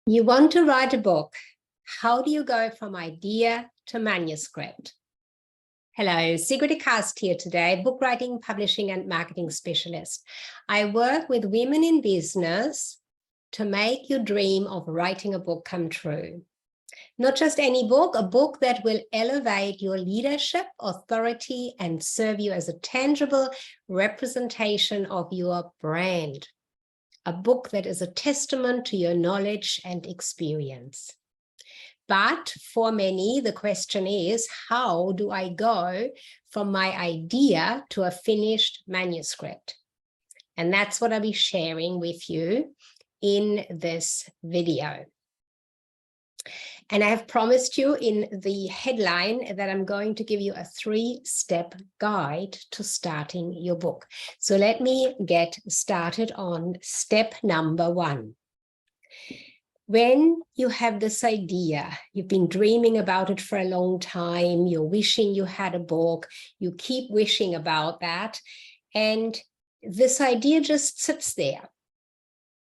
You want to write a book. How do you go from idea to manuscript? Hello, Sigrid Cast here today, book writing, publishing, and marketing specialist. I work with women in business to make your dream of writing a book come true. Not just any book, a book that will elevate your leadership, authority, and serve you as a tangible representation of your brand. A book that is a testament to your knowledge and experience. But for many, the question is, how do I go from my idea to a finished manuscript? And that's what I'll be sharing with you in this video. And I have promised you in the headline that I'm going to give you a 3-step guide to starting your book. So let me get started on step number 1. When you have this idea, you've been dreaming about it for a long time, you're wishing you had a book, you keep wishing about that, and this idea just sits there.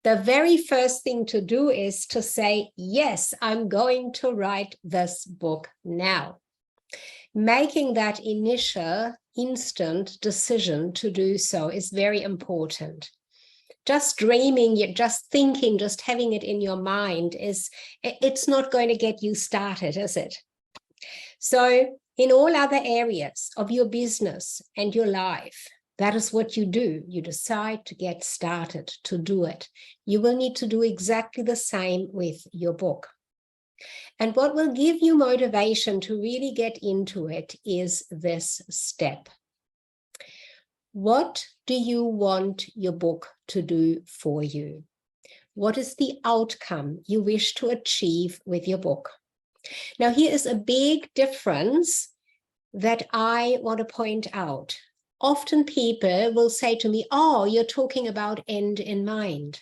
The very first thing to do is to say, yes, I'm going to write this book now. Making that initial instant decision to do so is very important. Just dreaming, just thinking, just having it in your mind it's not going to get you started, is it? So in all other areas of your business and your life, that is what you do. You decide to get started, to do it. You will need to do exactly the same with your book. And what will give you motivation to really get into it is this step. What do you want your book to do for you? What is the outcome you wish to achieve with your book? Now, here is a big difference that I want to point out. Often people will say to me, oh, you're talking about end in mind.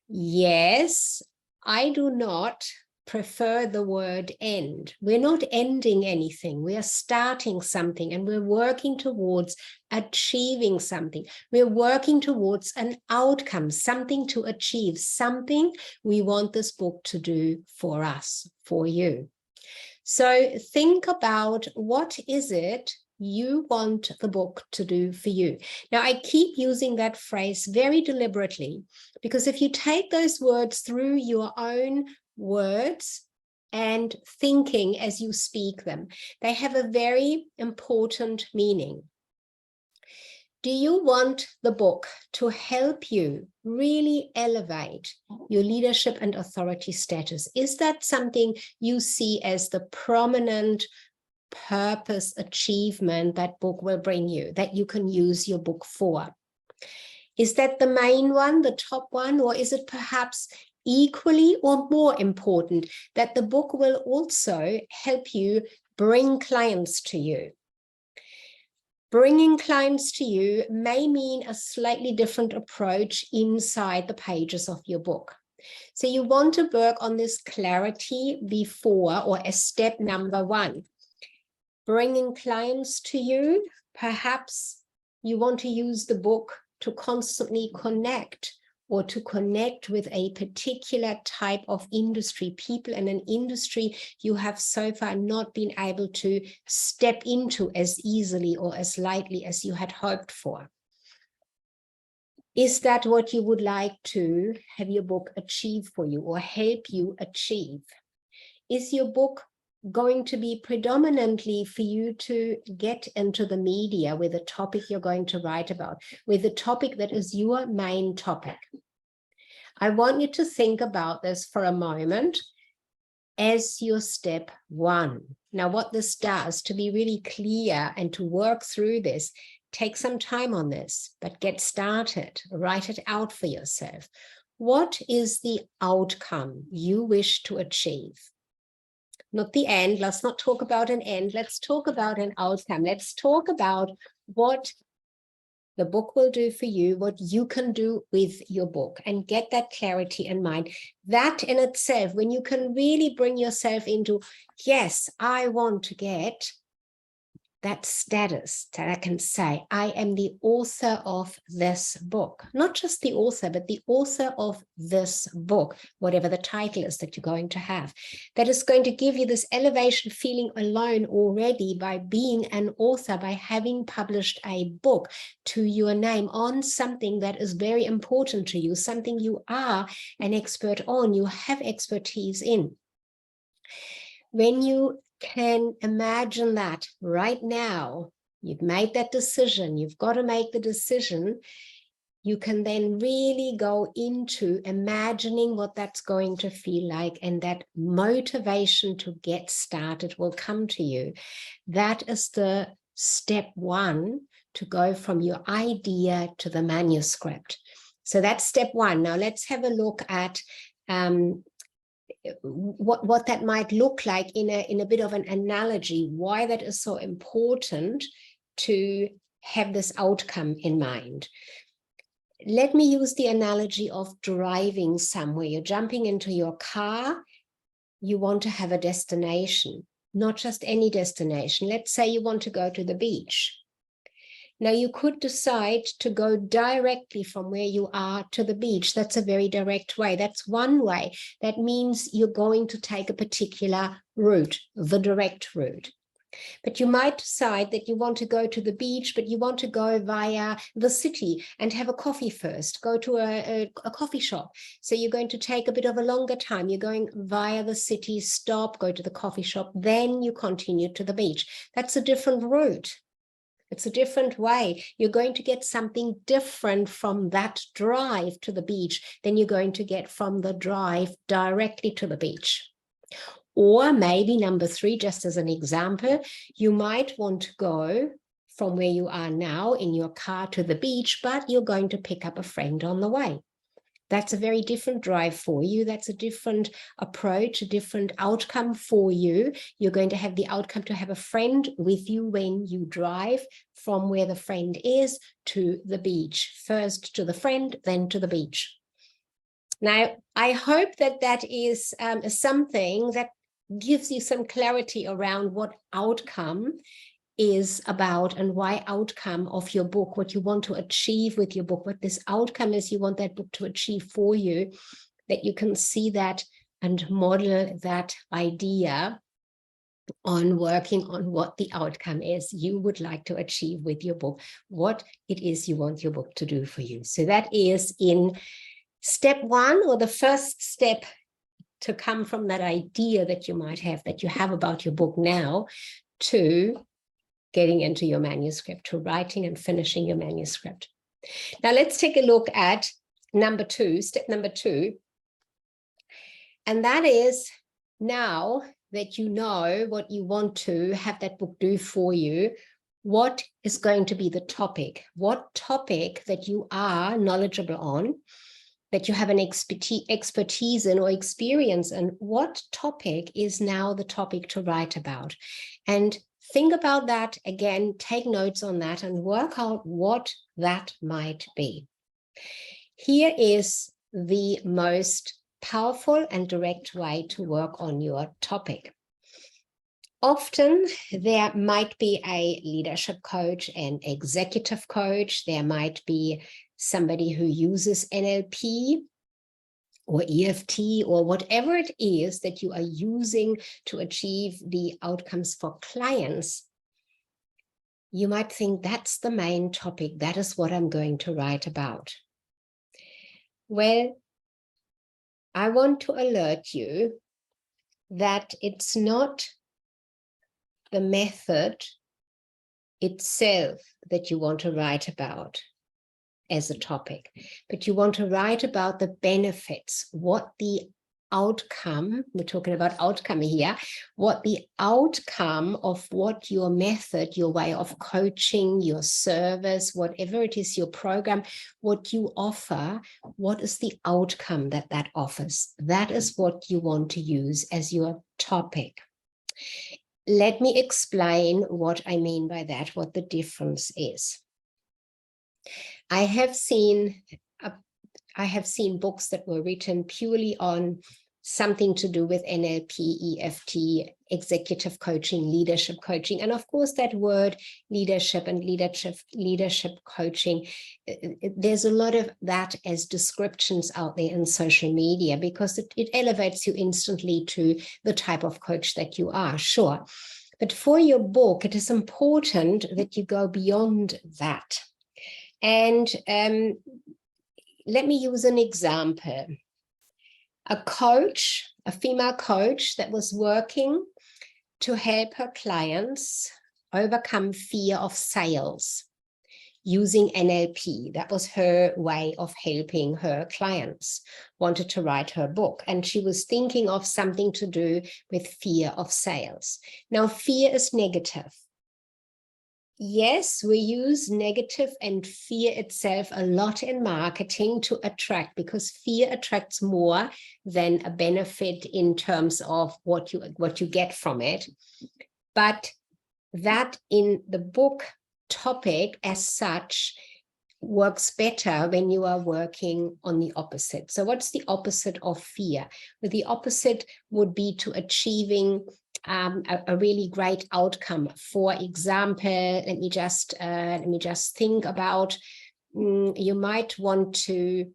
Yes, I do not prefer the word end. We're not ending anything. We are starting something and we're working towards achieving something. We're working towards an outcome, something to achieve, something we want this book to do for us, for you. So think about what is it you want the book to do for you. Now, I keep using that phrase very deliberately because if you take those words through your own words and thinking as you speak them, they have a very important meaning. Do you want the book to help you really elevate your leadership and authority status? Is that something you see as the prominent purpose achievement that book will bring you, that you can use your book for? Is that the main one, the top one, or is it perhaps equally or more important that the book will also help you bring clients to you? Bringing clients to you may mean a slightly different approach inside the pages of your book. So you want to work on this clarity before, or as step number 1. Bringing clients to you, perhaps you want to use the book to constantly connect or to connect with a particular type of industry, people in an industry you have so far not been able to step into as easily or as lightly as you had hoped for. Is that what you would like to have your book achieve for you or help you achieve? Is your book going to be predominantly for you to get into the media with the topic you're going to write about, with the topic that is your main topic? I want you to think about this for a moment as your step 1. Now, what this does, to be really clear and to work through this, take some time on this, but get started, write it out for yourself. What is the outcome you wish to achieve? Not the end. Let's not talk about an end. Let's talk about an outcome. Let's talk about what the book will do for you, what you can do with your book, and get that clarity in mind. That in itself, when you can really bring yourself into, yes, I want to get that status that I can say, I am the author of this book. Not just the author, but the author of this book, whatever the title is that you're going to have. That is going to give you this elevation feeling alone already by being an author, by having published a book to your name on something that is very important to you, something you are an expert on, you have expertise in. When you can imagine that right now, you've made that decision, you've got to make the decision, you can then really go into imagining what that's going to feel like, and that motivation to get started will come to you. That is the step one to go from your idea to the manuscript. So that's step one. Now let's have a look at what that might look like in a bit of an analogy, why that is so important to have this outcome in mind. Let me use the analogy of driving somewhere. You're jumping into your car, you want to have a destination, not just any destination. Let's say you want to go to the beach. Now, you could decide to go directly from where you are to the beach. That's a very direct way. That's one way. That means you're going to take a particular route, the direct route. But you might decide that you want to go to the beach, but you want to go via the city and have a coffee first, go to a coffee shop. So you're going to take a bit of a longer time. You're going via the city, stop, go to the coffee shop, then you continue to the beach. That's a different route. It's a different way. You're going to get something different from that drive to the beach than you're going to get from the drive directly to the beach. Or maybe number three, just as an example, you might want to go from where you are now in your car to the beach, but you're going to pick up a friend on the way. That's a very different drive for you. That's a different approach, a different outcome for you. You're going to have the outcome to have a friend with you when you drive from where the friend is to the beach. First to the friend, then to the beach. Now, I hope that that is something that gives you some clarity around what outcome is about and why outcome of your book, what you want to achieve with your book, what this outcome is you want that book to achieve for you, that you can see that and model that idea on working on what the outcome is you would like to achieve with your book, what it is you want your book to do for you. So that is in step one, or the first step to come from that idea that you might have, that you have about your book now, to getting into your manuscript, to writing and finishing your manuscript. Now let's take a look at number two, step number two. And that is, now that you know what you want to have that book do for you, what is going to be the topic? What topic that you are knowledgeable on, that you have an expertise in or experience in, what topic is now the topic to write about? And think about that again, take notes on that and work out what that might be. Here is the most powerful and direct way to work on your topic. Often there might be a leadership coach, an executive coach, there might be somebody who uses NLP or EFT or whatever it is that you are using to achieve the outcomes for clients. You might think that's the main topic, that is what I'm going to write about. Well, I want to alert you that it's not the method itself that you want to write about as a topic, but you want to write about the benefits, what the outcome, we're talking about outcome here, what the outcome of what your method, your way of coaching, your service, whatever it is, your program, what you offer, what is the outcome that that offers? That is what you want to use as your topic. Let me explain what I mean by that, what the difference is. I have seen books that were written purely on something to do with NLP, EFT, executive coaching, leadership coaching. And of course, that word leadership and leadership coaching, there's a lot of that as descriptions out there in social media, because it elevates you instantly to the type of coach that you are, sure. But for your book, it is important that you go beyond that. And let me use an example. A coach, a female coach that was working to help her clients overcome fear of sales using NLP. That was her way of helping her clients. Wanted to write her book, and she was thinking of something to do with fear of sales. Now, fear is negative. Yes, we use negative and fear itself a lot in marketing to attract, because fear attracts more than a benefit in terms of what you get from it. But that in the book topic as such works better when you are working on the opposite. So what's the opposite of fear? Well, the opposite would be to achieving a really great outcome. For example, let me just think about, you might want to,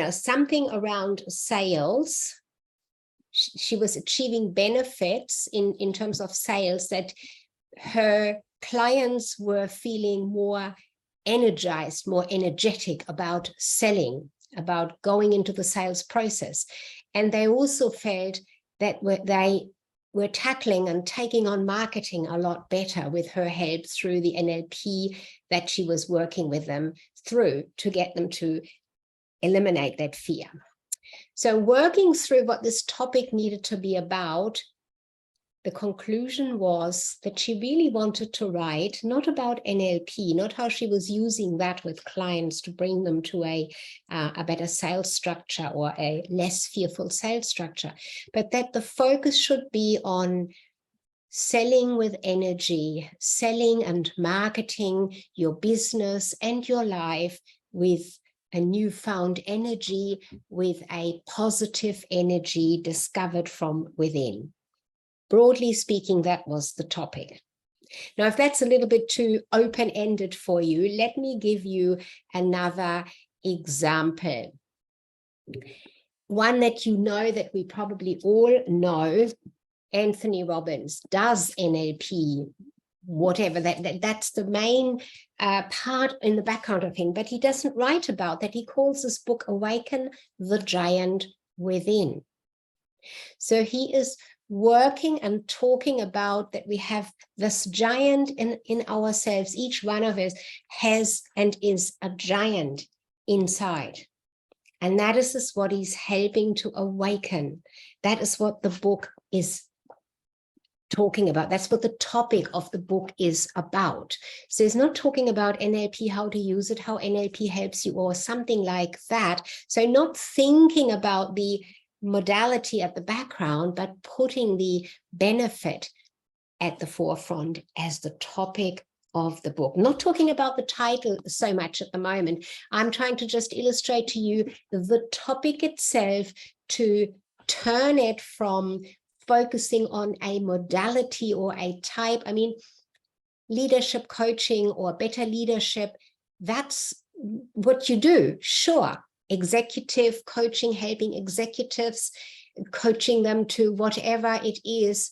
something around sales. She was achieving benefits in terms of sales, that her clients were feeling more energized, more energetic about selling, about going into the sales process. And they also felt that they were tackling and taking on marketing a lot better with her help through the NLP that she was working with them through to get them to eliminate that fear. So working through what this topic needed to be about, the conclusion was that she really wanted to write not about NLP, not how she was using that with clients to bring them to a better sales structure or a less fearful sales structure, but that the focus should be on selling with energy, selling and marketing your business and your life with a newfound energy, with a positive energy discovered from within. Broadly speaking, that was the topic. Now, if that's a little bit too open-ended for you, let me give you another example. One that you know, that we probably all know, Anthony Robbins does NLP, whatever, that's the main part in the background of him, but he doesn't write about that. He calls this book Awaken the Giant Within. So he is working and talking about that we have this giant in ourselves. Each one of us has and is a giant inside. And that is what he's helping to awaken. That is what the book is talking about. That's what the topic of the book is about. So it's not talking about NLP, how to use it, how NLP helps you, or something like that. So not thinking about the modality at the background, but putting the benefit at the forefront as the topic of the book. Not talking about the title so much at the moment. I'm trying to just illustrate to you the topic itself, to turn it from focusing on a modality or a type. I mean, leadership coaching or better leadership, that's what you do, sure. Executive coaching, helping executives, coaching them to whatever it is,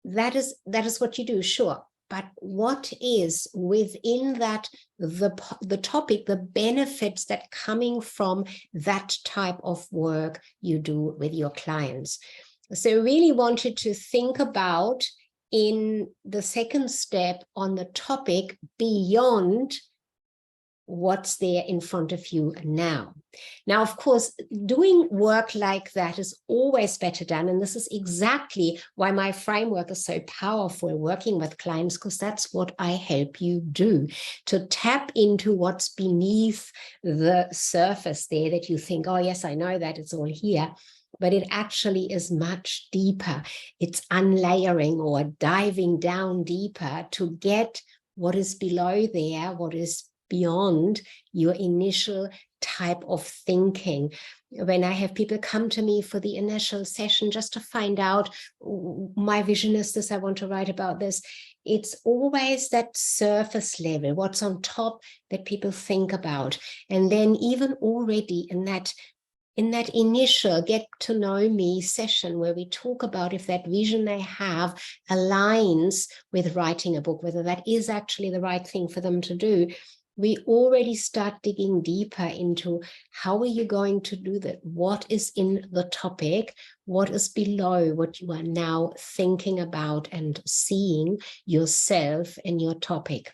that is what you do, sure. But what is within that, the topic, the benefits that coming from that type of work you do with your clients. So really wanted to think about in the second step on the topic beyond what's there in front of you now. Now, of course, doing work like that is always better done. And this is exactly why my framework is so powerful, working with clients, because that's what I help you do, to tap into what's beneath the surface there that you think, oh, yes, I know that, it's all here. But it actually is much deeper. It's unlayering or diving down deeper to get what is below there, what is beyond your initial type of thinking. When I have people come to me for the initial session just to find out, my vision is this, I want to write about this, it's always that surface level, what's on top that people think about. And then even already in that initial get to know me session where we talk about if that vision they have aligns with writing a book, whether that is actually the right thing for them to do, we already start digging deeper into how are you going to do that? What is in the topic? What is below what you are now thinking about and seeing yourself and your topic?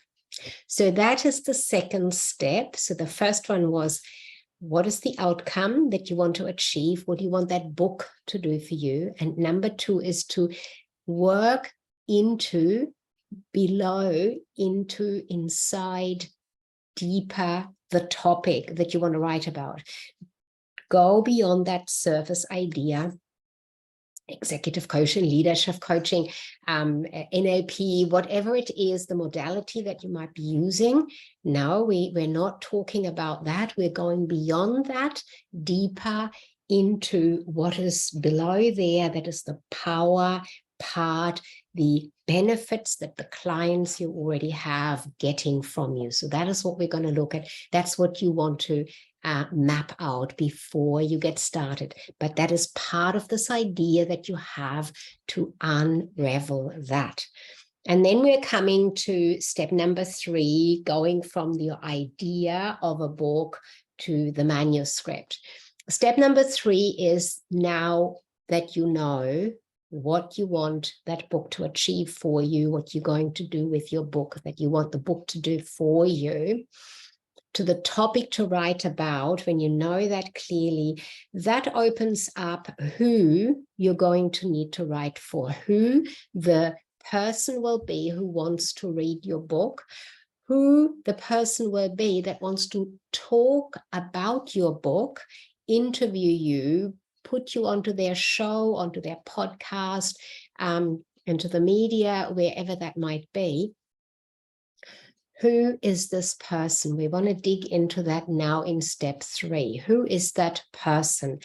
So that is the second step. So the first one was, what is the outcome that you want to achieve? What do you want that book to do for you? And number two is to work into, below, into, inside, deeper the topic that you want to write about. Go beyond that surface idea. Executive coaching, leadership coaching, NLP, whatever it is, the modality that you might be using. Now we're not talking about that. We're going beyond that, deeper into what is below there. That is the power part, the benefits that the clients you already have getting from you. So that is what we're going to look at. That's what you want to map out before you get started. But that is part of this idea that you have to unravel that. And then we're coming to step number 3, going from the idea of a book to the manuscript. Step number 3 is, now that you know what you want that book to achieve for you, what you're going to do with your book, that you want the book to do for you, to the topic to write about, when you know that clearly, that opens up who you're going to need to write for, who the person will be who wants to read your book, who the person will be that wants to talk about your book, interview you, put you onto their show, onto their podcast, into the media, wherever that might be. Who is this person? We want to dig into that now in step 3. Who is that person?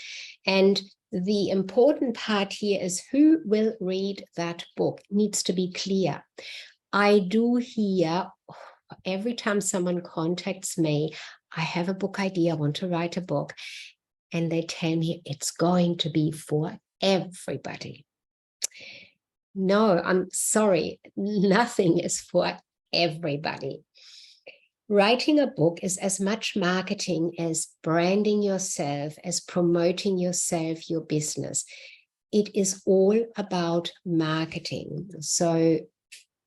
And the important part here is who will read that book. It needs to be clear. I do hear every time someone contacts me, I have a book idea, I want to write a book. And they tell me it's going to be for everybody. No, I'm sorry, nothing is for everybody. Writing a book is as much marketing as branding yourself, as promoting yourself, your business. It is all about marketing. So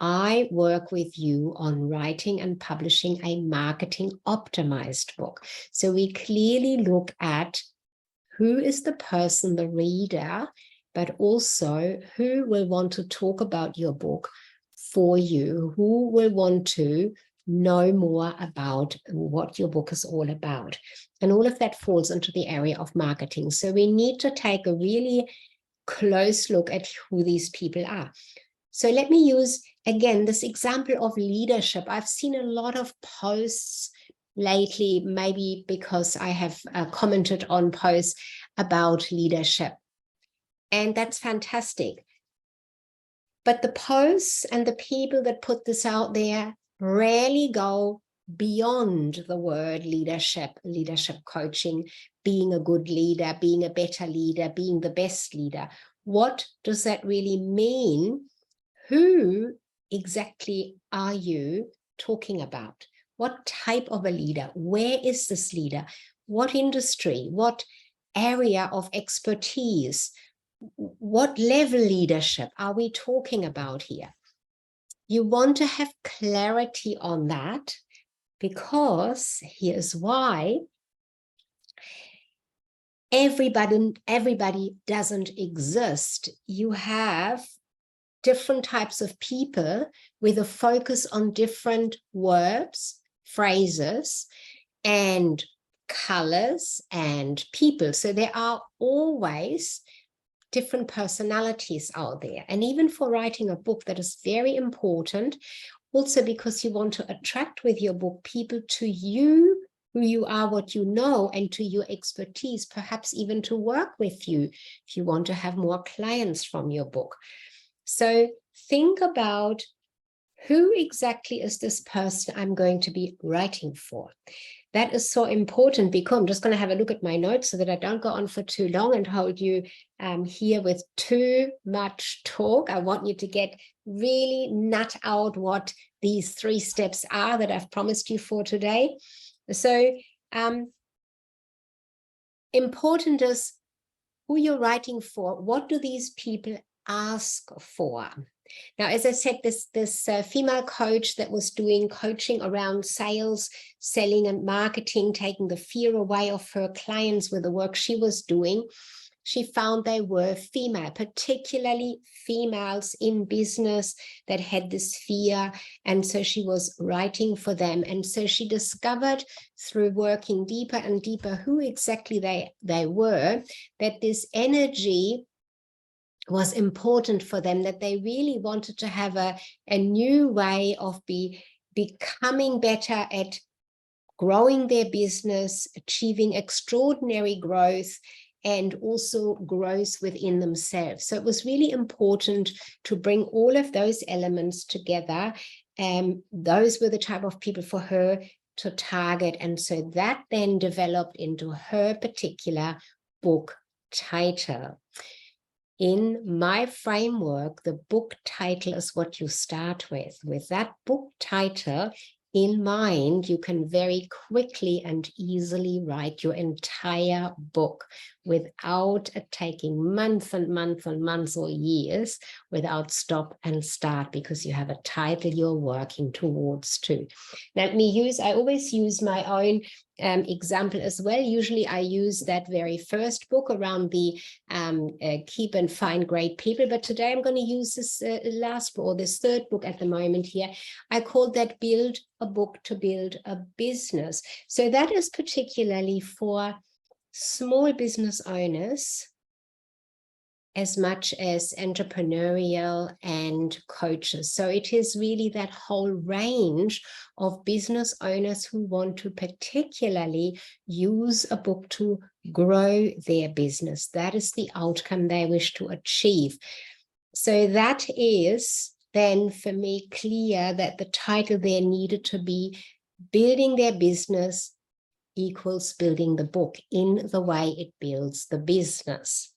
I work with you on writing and publishing a marketing optimized book. So we clearly look at who is the person, the reader, but also who will want to talk about your book for you, who will want to know more about what your book is all about. And all of that falls into the area of marketing. So we need to take a really close look at who these people are. So let me use, again, this example of leadership. I've seen a lot of posts lately, maybe because I have commented on posts about leadership. And that's fantastic. But the posts and the people that put this out there rarely go beyond the word leadership, leadership coaching, being a good leader, being a better leader, being the best leader. What does that really mean? Who exactly are you talking about? What type of a leader? Where is this leader? What industry? What area of expertise? What level leadership are we talking about here? You want to have clarity on that, because here's why. Everybody doesn't exist. You have different types of people with a focus on different words, phrases, and colors and people. So there are always different personalities out there. And even for writing a book, that is very important. also because you want to attract with your book people to you, who you are, what you know, and to your expertise, perhaps even to work with you if you want to have more clients from your book. So think about, who exactly is this person I'm going to be writing for? That is so important, because I'm just going to have a look at my notes so that I don't go on for too long and hold you here with too much talk. I want you to get really nut out what these 3 steps are that I've promised you for today. So important is who you're writing for. What do these people ask for? Now, as I said, this female coach that was doing coaching around sales, selling, and marketing, taking the fear away of her clients with the work she was doing, she found they were female, particularly females in business that had this fear. And so she was writing for them. And so she discovered, through working deeper and deeper who exactly they were, that this energy was important for them, that they really wanted to have a new way of becoming better at growing their business, achieving extraordinary growth, and also growth within themselves. So it was really important to bring all of those elements together. Those were the type of people for her to target. And so that then developed into her particular book title. In my framework, the book title is what you start with. With that book title in mind, you can very quickly and easily write your entire book without it taking months and months and months or years, without stop and start, because you have a title you're working towards too. Now, I always use my own example as well. Usually I use that very first book around the Keep and Find Great People, but today I'm going to use this last book, or this third book at the moment here. I call that Build a Book to Build a Business. So that is particularly for small business owners as much as entrepreneurial and coaches. So it is really that whole range of business owners who want to particularly use a book to grow their business. That is the outcome they wish to achieve. So that is then for me clear that the title there needed to be Building Their Business equals building the book in the way it builds the business.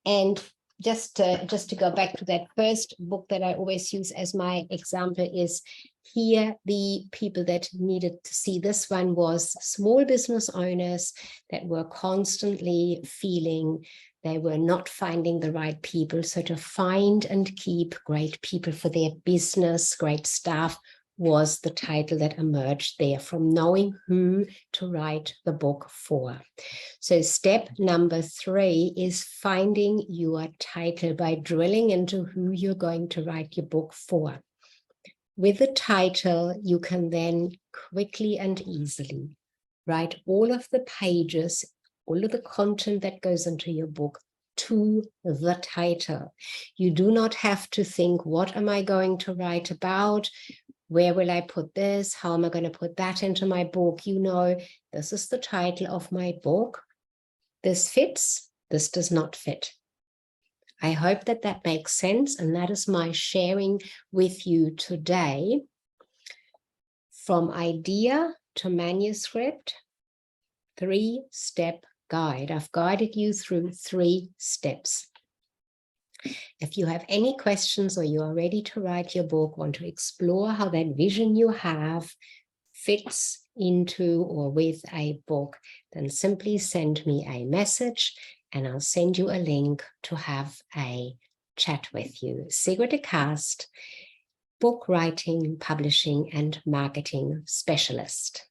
And just to go back to that first book that I always use as my example is here, the people that needed to see this one was small business owners that were constantly feeling they were not finding the right people. So to find and keep great people for their business, great staff, was the title that emerged there from knowing who to write the book for. So step number 3 is finding your title by drilling into who you're going to write your book for. With the title, you can then quickly and easily write all of the pages, all of the content that goes into your book to the title. You do not have to think, what am I going to write about? Where will I put this? How am I going to put that into my book? You know, this is the title of my book. This fits, this does not fit. I hope that that makes sense, and that is my sharing with you today. From idea to manuscript, 3-step guide. I've guided you through 3 steps. If you have any questions or you are ready to write your book, want to explore how that vision you have fits into or with a book, then simply send me a message and I'll send you a link to have a chat with you. Sigrid de Cast, book writing, publishing, and marketing specialist.